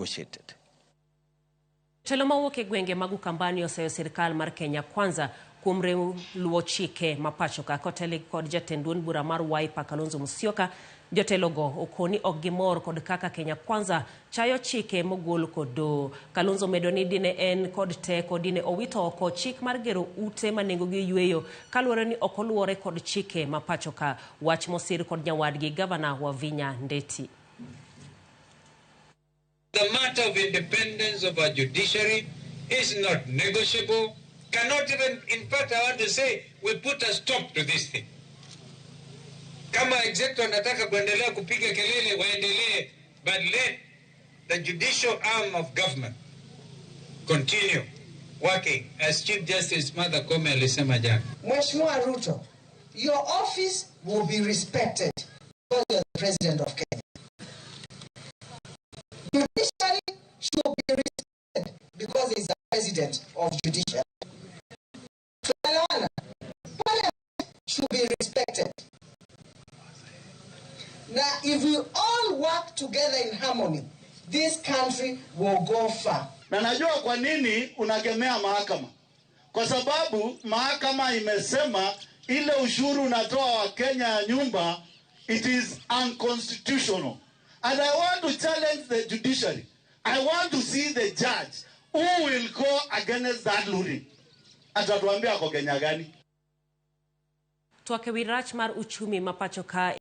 negotiated. Telo mawuok e gwenge mag Ukambani oseyo sirkal mar Kenya Kwanza kuom luwo chike ma pachoka koteli kod jatend duond bura mar Wiper Kalonzo Musyoka. Jotelogo okoni ok gimor kod kaka Kenya Kwanza chayo chike mogol kod doho. Kalonzo medo ni dine en kod teko dine owito oko chik mar gero ute manengogi yweyo kaluwore ni ok oluwore kod chike ma pachoka. Wach mosir kod nyawadgi Gavana wa Vinya Ndeti. The matter of independence of our judiciary is not negotiable. Cannot even, in fact, I want to say, we put a stop to this thing. Kama executive wanataka kuendelea kupiga kelele, waendelee, but let the judicial arm of government continue working, as Chief Justice Martha Koome alisema jana. Mheshimiwa Ruto, your office will be respected because you're the president of Kenya. Judiciary should be respected because he's the president of judiciary. Parliament should be respected. Now, if we all work together in harmony, this country will go far. Na najua kwa nini unakemea mahakama. Kwa sababu mahakama imesema ile ushuru unatoa wa Kenya ya nyumba, it is unconstitutional. And I want to challenge the judiciary. I want to see the judge who will go against that ruling. Atatuambia kwa Kenya gani? Tuake wirach mar uchumi ma pachoka